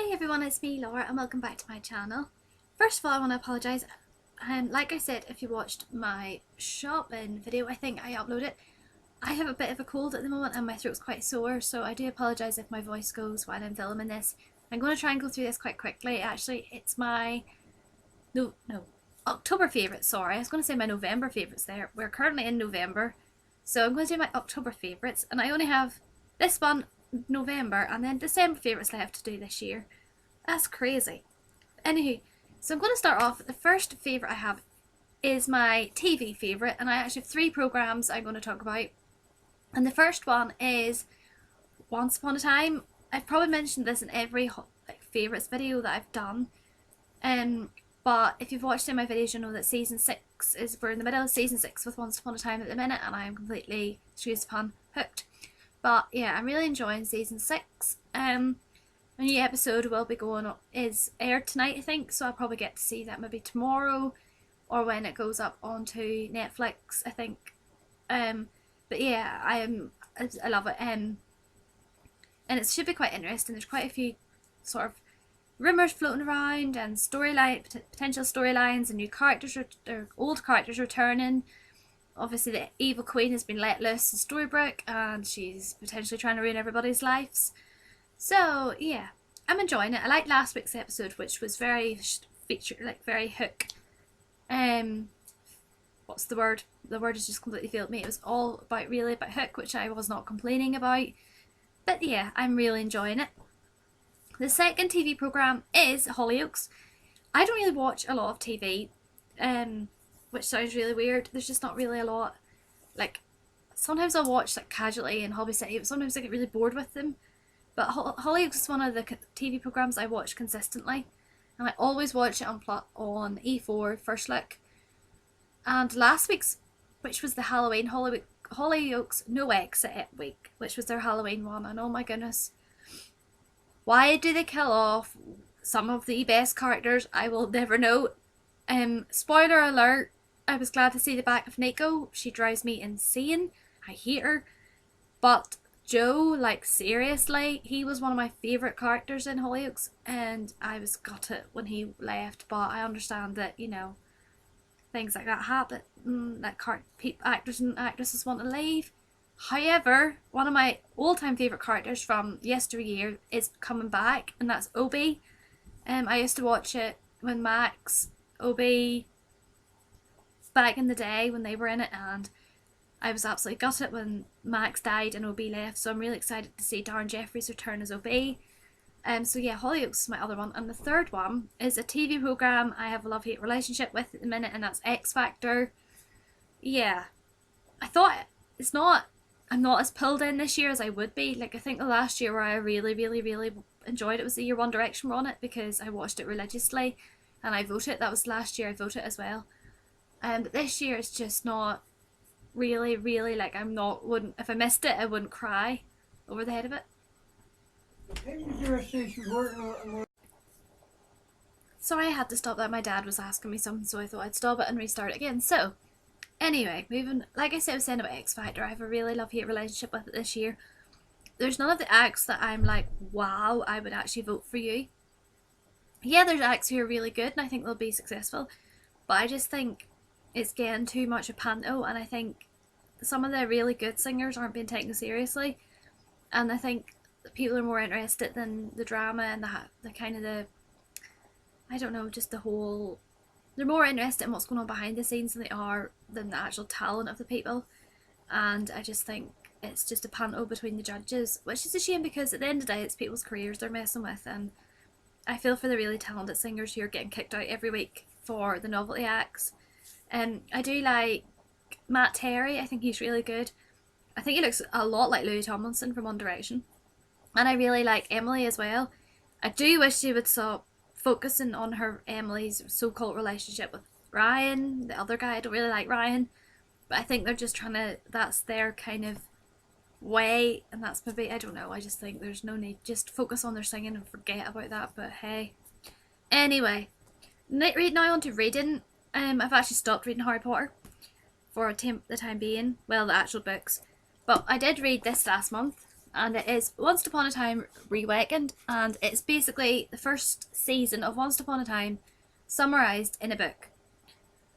Hi everyone, it's me Laura and welcome back to my channel. First of all, I want to apologise. Like I said, if you watched my shopping video, I think I uploaded, I have a bit of a cold at the moment and my throat's quite sore, so I do apologise if my voice goes while I'm filming this. I'm going to try and go through this quite quickly. Actually, it's my October favourites, sorry. I was going to say my November favourites there. We're currently in November, so I'm going to do my October favourites, and I only have this one, November, and then December favourites left to do this year. That's crazy. Anywho, so I'm going to start off. The first favourite I have is my TV favourite, and I actually have three programmes I'm going to talk about. And the first one is Once Upon a Time. I've probably mentioned this in every favourites video that I've done. But if you've watched any of my videos, you'll know that season 6 we're in the middle of season 6 with Once Upon a Time at the minute, and I am completely, excuse the pun, hooked. But yeah, I'm really enjoying season 6. A new episode will be is aired tonight, I think, so I'll probably get to see that maybe tomorrow or when it goes up onto Netflix, I think. But yeah, I love it. And it should be quite interesting. There's quite a few sort of rumours floating around and potential storylines and new characters or old characters returning. Obviously the evil queen has been let loose in Storybrooke and she's potentially trying to ruin everybody's lives. So yeah, I'm enjoying it. I liked last week's episode, which was very very hook. What's the word? The word has just completely failed me. It was all about hook, which I was not complaining about. But yeah, I'm really enjoying it. The second TV programme is Hollyoaks. I don't really watch a lot of TV, which sounds really weird. There's just not really a lot. Like, sometimes I'll watch like casually in Hobby City, but sometimes I get really bored with them. But Hollyoaks is one of the TV programmes I watch consistently, and I always watch it on E4 First Look. And last week's, which was the Halloween Hollyoaks No Exit week, which was their Halloween one, and oh my goodness, why do they kill off some of the best characters? I will never know. Spoiler alert, I was glad to see the back of Nico. She drives me insane. I hate her. But Joe, like seriously, he was one of my favourite characters in Hollyoaks, and I was gutted when he left, but I understand that, you know, things like that happen, that actors and actresses want to leave. However, one of my all-time favourite characters from yesteryear is coming back, and that's Obi. I used to watch it when Obi, back in the day when they were in it, and I was absolutely gutted when Max died and Obi left, so I'm really excited to see Darren Jeffries return as Obi. So yeah, Hollyoaks is my other one. And the third one is a TV programme I have a love-hate relationship with at the minute, and that's X Factor. Yeah, I thought I'm not as pulled in this year as I would be. Like, I think the last year where I really, really, really enjoyed it was the year One Direction were on it, because I watched it religiously and I voted. That was last year I voted as well. But this year it's just not really, really, like, if I missed it I wouldn't cry over the head of it. Sorry, I had to stop that. My dad was asking me something, so I thought I'd stop it and restart it again. So anyway, moving, like I said, I was saying about X Factor, I have a really love-hate relationship with it this year. There's none of the acts that I'm like, wow, I would actually vote for you. Yeah, there's acts who are really good and I think they'll be successful, but I just think it's getting too much a panto, and I think some of the really good singers aren't being taken seriously, and I think people are more interested than the drama and the kind of the, I don't know, just the whole, they're more interested in what's going on behind the scenes than the actual talent of the people. And I just think it's just a panto between the judges, which is a shame, because at the end of the day it's people's careers they're messing with, and I feel for the really talented singers who are getting kicked out every week for the novelty acts. I do like Matt Terry. I think he's really good. I think he looks a lot like Louis Tomlinson from One Direction. And I really like Emily as well. I do wish she would stop focusing on Emily's so-called relationship with Ryan, the other guy. I don't really like Ryan, but I think they're just that's their kind of way, and that's maybe, I don't know, I just think there's no need, just focus on their singing and forget about that, but hey. Anyway, now on to reading. I've actually stopped reading Harry Potter for the time being, well, the actual books, but I did read this last month, and it is Once Upon a Time Reawakened, and it's basically the first season of Once Upon a Time summarised in a book.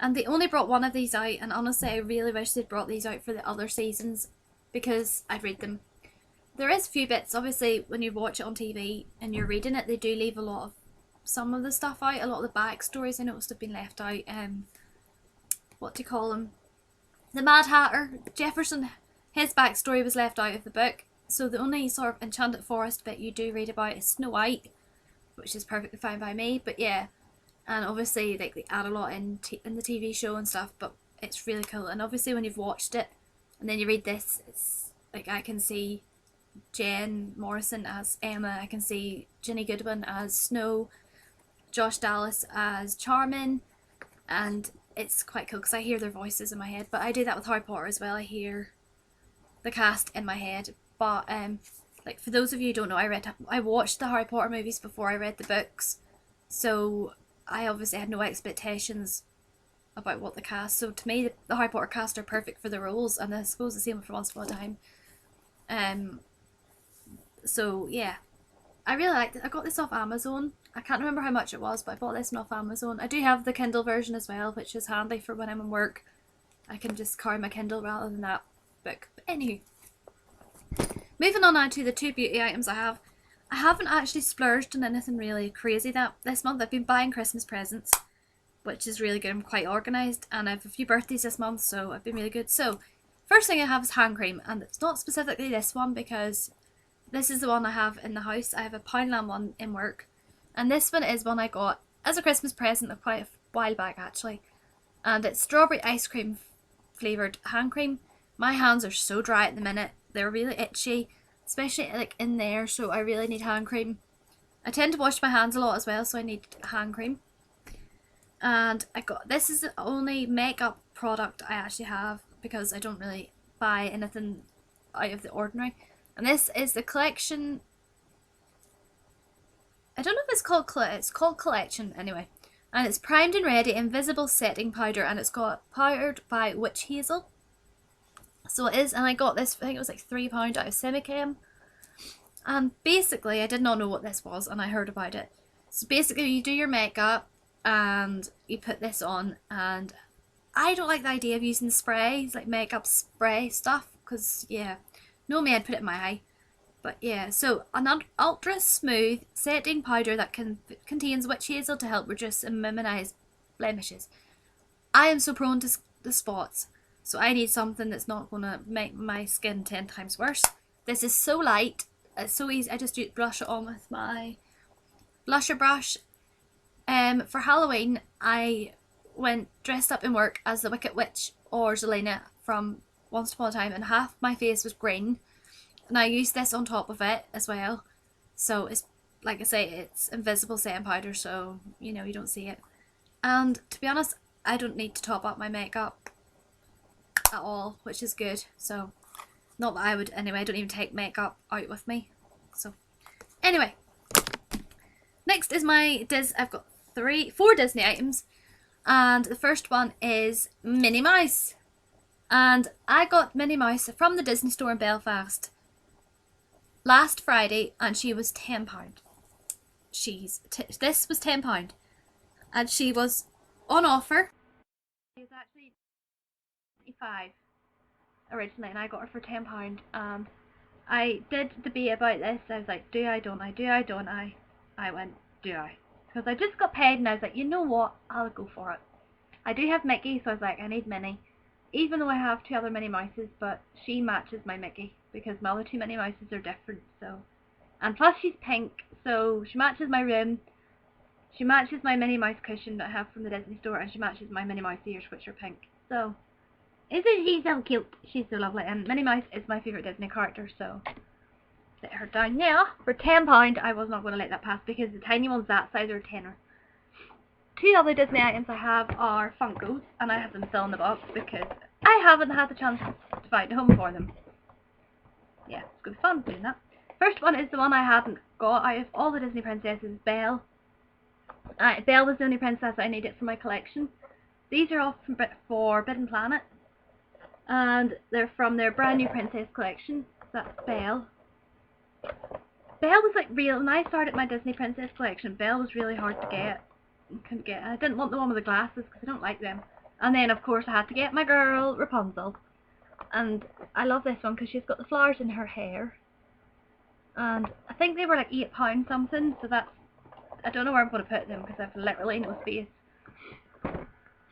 And they only brought one of these out, and honestly I really wish they'd brought these out for the other seasons because I'd read them. There is a few bits, obviously, when you watch it on TV and you're reading it, they do leave a lot of some of the stuff out. A lot of the backstories I noticed have been left out. What do you call him? The Mad Hatter, Jefferson, his backstory was left out of the book. So the only sort of enchanted forest bit you do read about is Snow White, which is perfectly fine by me. But yeah, and obviously like they add a lot in the TV show and stuff, but it's really cool. And obviously when you've watched it and then you read this, it's like I can see Jen Morrison as Emma, I can see Ginny Goodwin as Snow, Josh Dallas as Charmin, and it's quite cool because I hear their voices in my head. But I do that with Harry Potter as well. I hear the cast in my head. But like for those of you who don't know, I watched the Harry Potter movies before I read the books, so I obviously had no expectations about what the cast. So to me, the Harry Potter cast are perfect for the roles, and I suppose the same for Once Upon a Time. So yeah, I really liked it. I got this off Amazon. I can't remember how much it was, but I bought this one off Amazon. I do have the Kindle version as well, which is handy for when I'm in work. I can just carry my Kindle rather than that book. But anywho, moving on now to the two beauty items I have. I haven't actually splurged on anything really crazy this month. I've been buying Christmas presents, which is really good. I'm quite organised, and I have a few birthdays this month, so I've been really good. So, first thing I have is hand cream, and it's not specifically this one because this is the one I have in the house. I have a Poundland one in work, and this one is one I got as a Christmas present quite a while back actually, and it's strawberry ice cream flavoured hand cream. My hands are so dry at the minute. They're really itchy, especially like in there, so I really need hand cream. I tend to wash my hands a lot as well, so I need hand cream. And this is the only makeup product I actually have because I don't really buy anything out of the ordinary. And this is the collection. I don't know if it's called it's called Collection anyway. And it's Primed and Ready Invisible Setting Powder, and it's got powdered by Witch Hazel. So it is, and I got this, I think it was like £3 out of Semichem. And basically, I did not know what this was, and I heard about it. So basically, you do your makeup, and you put this on, and I don't like the idea of using sprays, like makeup spray stuff, because, yeah, no me, I'd put it in my eye. But yeah, so an ultra smooth setting powder that contains witch hazel to help reduce and minimize blemishes. I am so prone to the spots, so I need something that's not going to make my skin 10 times worse. This is so light, it's so easy. I just brush it on with my blusher brush. For Halloween, I went dressed up in work as the Wicked Witch or Zelena from Once Upon a Time, and half my face was green. And I used this on top of it as well. So it's, like I say, it's invisible setting powder, so you know, you don't see it. And to be honest, I don't need to top up my makeup at all, which is good. So, not that I would anyway, I don't even take makeup out with me. So, anyway. Next is my I've got 4 Disney items. And the first one is Minnie Mouse. And I got Minnie Mouse from the Disney store in Belfast last Friday, and she was £10. This was £10, and she was on offer. She was actually £25 originally, and I got her for £10. And I did debate about this. I was like, do I, don't I, do I, don't I? I went, do I? Because I just got paid, and I was like, you know what, I'll go for it. I do have Mickey, so I was like, I need Minnie. Even though I have 2 other Minnie Mouses, but she matches my Mickey, because my other 2 Minnie Mouses are different, so. And plus she's pink, so she matches my room, she matches my Minnie Mouse cushion that I have from the Disney store, and she matches my Minnie Mouse ears, which are pink. So, isn't she so cute? She's so lovely, and Minnie Mouse is my favourite Disney character, so set her down now. For £10, I was not going to let that pass, because the tiny ones that size are a tenner. 2 other Disney items I have are Funkos, and I have them still in the box because I haven't had the chance to find a home for them. Yeah, it's going to be fun doing that. First one is the one I hadn't got out of all the Disney princesses, Belle. Belle was the only princess I needed for my collection. These are all from Forbidden Planet, and they're from their brand new princess collection. That's Belle. Belle was like real. When I started my Disney Princess collection, Belle was really hard to get. Couldn't get. I didn't want the one with the glasses because I don't like them. And then of course I had to get my girl Rapunzel, and I love this one because she's got the flowers in her hair. And I think they were like £8 something. So that's, I don't know where I'm going to put them because I've literally no space.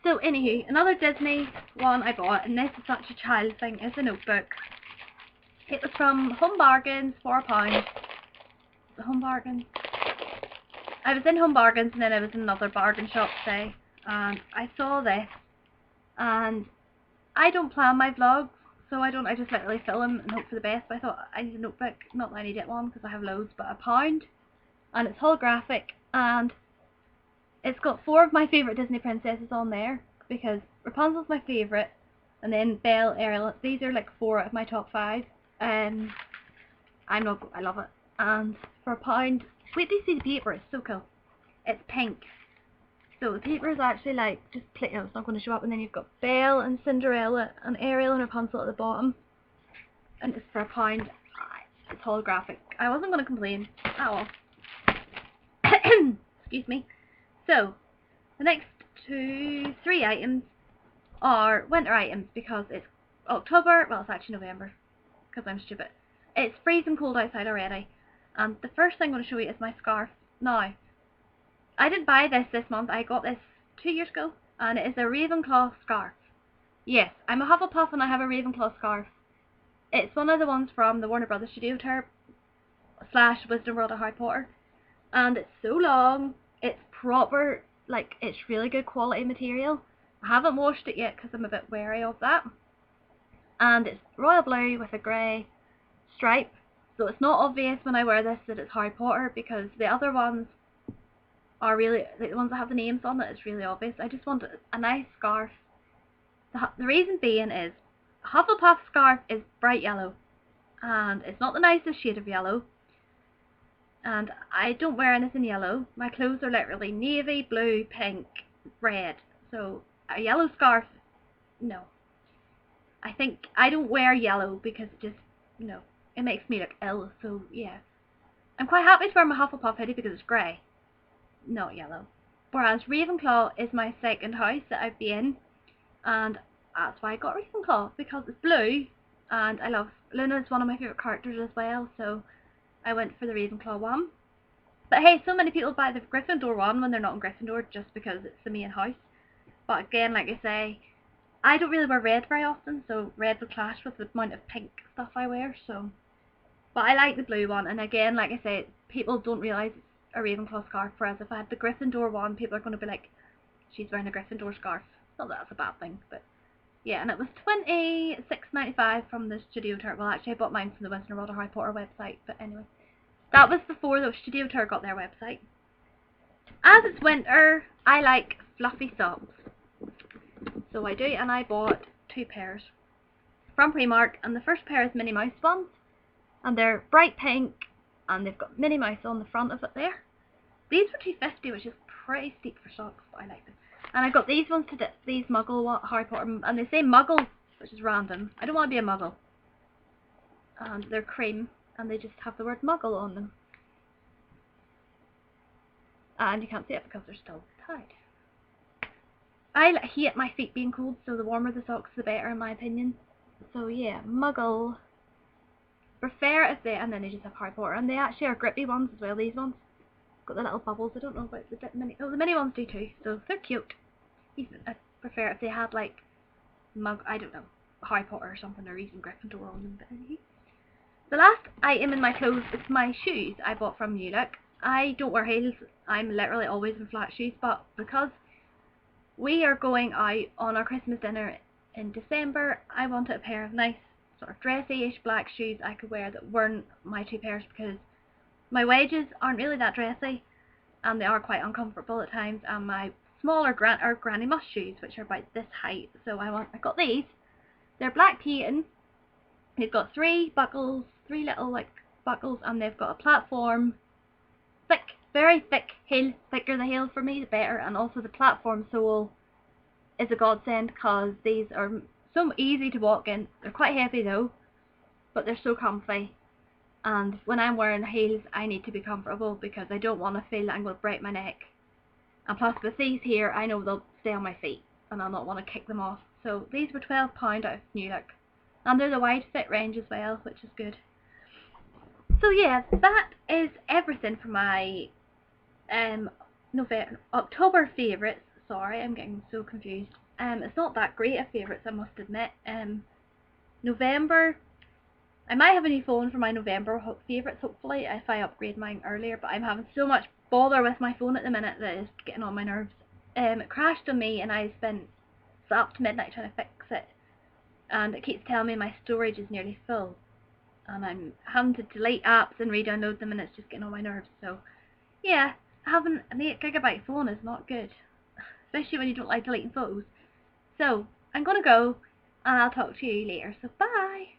So anywho, another Disney one I got, and this is such a child thing, is a notebook. It was from Home Bargains, £4. The Home Bargains. I was in Home Bargains and then I was in another bargain shop today, and I saw this, and I don't plan my vlogs, so I just literally film and hope for the best, but I thought I need a notebook, not that I need it one because I have loads, but £1, and it's holographic, and it's got 4 of my favourite Disney princesses on there, because Rapunzel's my favourite, and then Belle, Ariel, these are like 4 out of my top 5. I love it. And for £1, wait till you see the paper, it's so cool. It's pink. So the paper is actually like just plain, it's not going to show up, and then you've got Belle and Cinderella and Ariel and Rapunzel at the bottom. And it's for £1. It's holographic. I wasn't going to complain at all. Excuse me. So the next 3 items are winter items because it's October, well it's actually November because I'm stupid. It's freezing cold outside already, and the first thing I'm going to show you is my scarf. Now, I didn't buy this month, I got this 2 years ago, and it is a Ravenclaw scarf. Yes, I'm a Hufflepuff and I have a Ravenclaw scarf. It's one of the ones from the Warner Brothers Studio Tour / Wizarding World of Harry Potter, and it's so long, it's proper, like it's really good quality material. I haven't washed it yet because I'm a bit wary of that. And it's royal blue with a grey stripe, so it's not obvious when I wear this that it's Harry Potter, because the other ones are really, like the ones that have the names on it, it's really obvious. I just want a nice scarf. The reason being is Hufflepuff scarf is bright yellow, and it's not the nicest shade of yellow, and I don't wear anything yellow. My clothes are literally navy, blue, pink, red, so a yellow scarf, no. I think I don't wear yellow because it makes me look ill, so yeah. I'm quite happy to wear my Hufflepuff hoodie because it's grey, not yellow. Whereas Ravenclaw is my second house that I've been in, and that's why I got Ravenclaw, because it's blue, and I love, Luna's one of my favourite characters as well, so I went for the Ravenclaw one. But hey, so many people buy the Gryffindor one when they're not in Gryffindor just because it's the main house. But again, like I say, I don't really wear red very often, so red would clash with the amount of pink stuff I wear, so. But I like the blue one, and again, like I say, people don't realise it's a Ravenclaw scarf, whereas if I had the Gryffindor one, people are going to be like, she's wearing a Gryffindor scarf. Not that that's a bad thing, but yeah, and it was $26.95 from the Studio Tour. Well, actually I bought mine from the Wizarding World of Harry Potter website, but anyway. That was before the Studio Tour got their website. As it's winter, I like fluffy socks. So I do, and I bought 2 pairs from Primark, and the first pair is Minnie Mouse ones, and they're bright pink, and they've got Minnie Mouse on the front of it there. These were $2.50, which is pretty steep for socks, but I like them. And I got these ones to dip, these Muggle Harry Potter, and they say Muggle, which is random. I don't want to be a Muggle. And they're cream, and they just have the word Muggle on them. And you can't see it because they're still tied. I hate my feet being cold, so the warmer the socks the better in my opinion. So yeah, Muggle. Prefer if they, and then they just have Harry Potter, and they actually are grippy ones as well, these ones. Got the little bubbles, I don't know about the mini, oh the mini ones do too, so they're cute. I prefer if they had like, I don't know, Harry Potter or something, or even Gryffindor on them, but anyway. The last item in my clothes is my shoes I bought from New Look. I don't wear heels, I'm literally always in flat shoes, but because we are going out on our Christmas dinner in December, I wanted a pair of nice sort of dressy-ish black shoes I could wear that weren't my 2 pairs, because my wedges aren't really that dressy and they are quite uncomfortable at times, and my smaller granny mush shoes, which are about this height, so I got these. They're black patent. They've got 3 buckles, 3 little like buckles, and they've got a platform, thick, very thick heel. Thicker the heel for me the better, and also the platform sole is a godsend because these are so easy to walk in. They're quite heavy though, but they're so comfy. and when I'm wearing heels I need to be comfortable because I don't want to feel that I'm going to break my neck. And plus with these here, I know they'll stay on my feet and I'll not want to kick them off. So these were £12 out of New Look. And they're the wide fit range as well, which is good. So yeah, that is everything for my October favourites. Sorry, I'm getting so confused. It's not that great of favourites, I must admit. November, I might have a new phone for my November favourites, hopefully, if I upgrade mine earlier, but I'm having so much bother with my phone at the minute that it's getting on my nerves. It crashed on me and I spent up to midnight trying to fix it, and it keeps telling me my storage is nearly full, and I'm having to delete apps and re-download them, and it's just getting on my nerves. So yeah, having an 8 GB phone is not good, especially when you don't like deleting photos. So I'm gonna go, and I'll talk to you later. So bye!